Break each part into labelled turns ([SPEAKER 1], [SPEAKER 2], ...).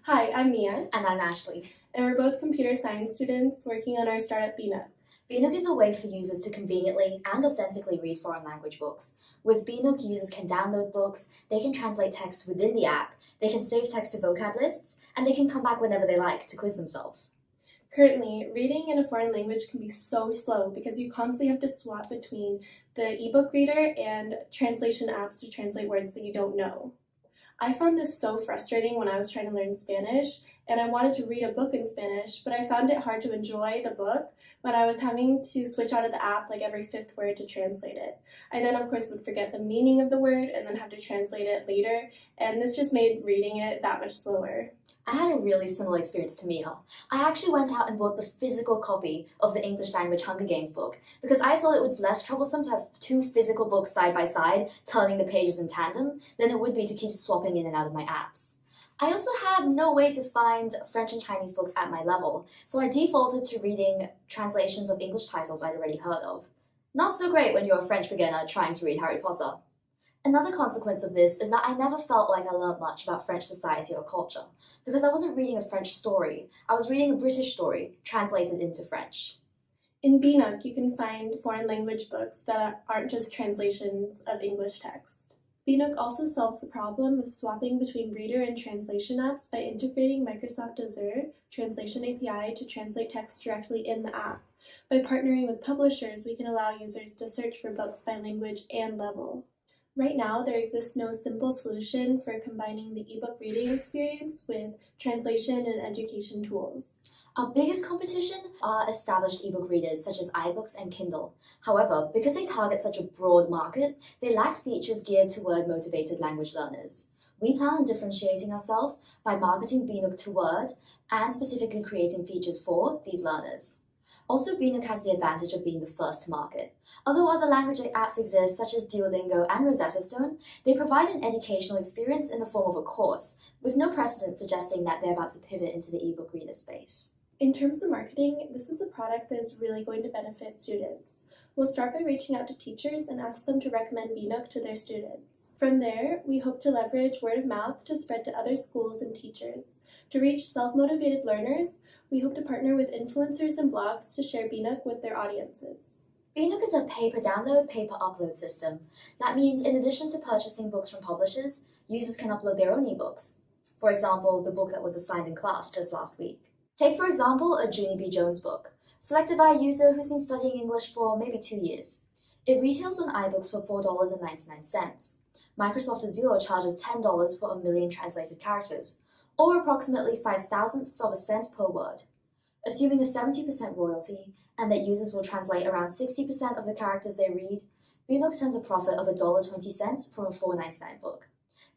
[SPEAKER 1] Hi, I'm Mia,
[SPEAKER 2] And I'm Ashley.
[SPEAKER 1] and we're both computer science students working on our startup Bnook.
[SPEAKER 2] Bnook is a way for users to conveniently and authentically read foreign language books. With Bnook, users can download books, they can translate text within the app, they can save text to vocab lists, and they can come back whenever they like to quiz themselves.
[SPEAKER 1] Currently, reading in a foreign language can be so slow because you constantly have to swap between the ebook reader and translation apps to translate words that you don't know. I found this so frustrating when I was trying to learn Spanish, and I wanted to read a book in Spanish, but I found it hard to enjoy the book when I was having to switch out of the app like every fifth word to translate it. I then, of course, would forget the meaning of the word and then have to translate it later, and this just made reading it that much slower.
[SPEAKER 2] I had a really similar experience to Mia. I actually went out and bought the physical copy of the English language Hunger Games book because I thought it was less troublesome to have two physical books side by side, turning the pages in tandem, than it would be to keep swapping in and out of my apps. I also had no way to find French and Chinese books at my level, so I defaulted to reading translations of English titles I'd already heard of. Not so great when you're a French beginner trying to read Harry Potter. Another consequence of this is that I never felt like I learnt much about French society or culture, because I wasn't reading a French story, I was reading a British story translated into French.
[SPEAKER 1] In Bnook, you can find foreign language books that aren't just translations of English text. Bnook also solves the problem of swapping between reader and translation apps by integrating Microsoft Azure Translation API to translate text directly in the app. By partnering with publishers, we can allow users to search for books by language and level. Right now, there exists no simple solution for combining the ebook reading experience with translation and education tools.
[SPEAKER 2] Our biggest competition are established ebook readers such as iBooks and Kindle. However, because they target such a broad market, they lack features geared toward motivated language learners. We plan on differentiating ourselves by marketing Bnook to Word and specifically creating features for these learners. Also, Bnook has the advantage of being the first to market. Although other language apps exist, such as Duolingo and Rosetta Stone, they provide an educational experience in the form of a course, with no precedent suggesting that they're about to pivot into the ebook reader space.
[SPEAKER 1] In terms of marketing, this is a product that is really going to benefit students. We'll start by reaching out to teachers and ask them to recommend Bnook to their students. From there, we hope to leverage word of mouth to spread to other schools and teachers. To reach self-motivated learners, we hope to partner with influencers and blogs to share Bnook with their audiences.
[SPEAKER 2] Bnook is a pay-per-download, pay-per-upload system. That means in addition to purchasing books from publishers, users can upload their own ebooks. For example, the book that was assigned in class just last week. Take, for example, a Junie B. Jones book, selected by a user who's been studying English for maybe 2 years. It retails on iBooks for $4.99. Microsoft Azure charges $10 for 1 million translated characters, or approximately 0.005 of a cent per word. Assuming a 70% royalty, and that users will translate around 60% of the characters they read, Bnook turns a profit of $1.20 from a $4.99 book.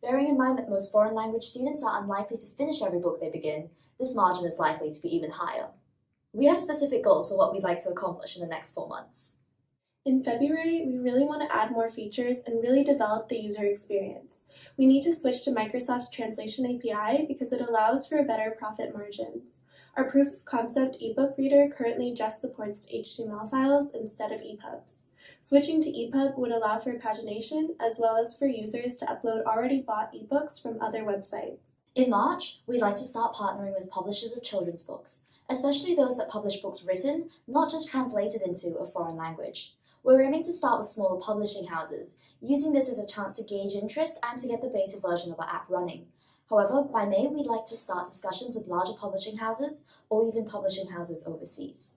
[SPEAKER 2] Bearing in mind that most foreign language students are unlikely to finish every book they begin, this margin is likely to be even higher. We have specific goals for what we'd like to accomplish in the next 4 months.
[SPEAKER 1] In February, we really want to add more features and really develop the user experience. We need to switch to Microsoft's Translation API because it allows for better profit margins. Our proof of concept ebook reader currently just supports HTML files instead of EPUBs. Switching to EPUB would allow for pagination as well as for users to upload already bought ebooks from other websites.
[SPEAKER 2] In March, we'd like to start partnering with publishers of children's books, especially those that publish books written, not just translated into a foreign language. We're aiming to start with smaller publishing houses, using this as a chance to gauge interest and to get the beta version of our app running. However, by May, we'd like to start discussions with larger publishing houses or even publishing houses overseas.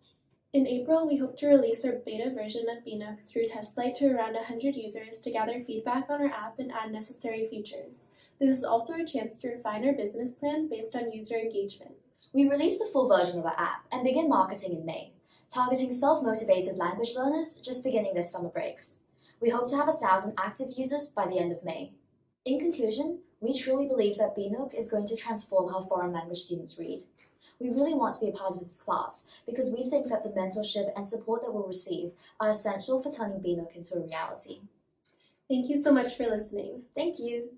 [SPEAKER 1] In April, we hope to release our beta version of Bnook through testflight to around 100 users to gather feedback on our app and add necessary features. This is also a chance to refine our business plan based on user engagement.
[SPEAKER 2] We release the full version of our app and begin marketing in May, targeting self-motivated language learners just beginning their summer breaks. We hope to have 1,000 active users by the end of May. In conclusion, we truly believe that Bnook is going to transform how foreign language students read. We really want to be a part of this class because we think that the mentorship and support that we'll receive are essential for turning Bnook into a reality.
[SPEAKER 1] Thank you so much for listening.
[SPEAKER 2] Thank you.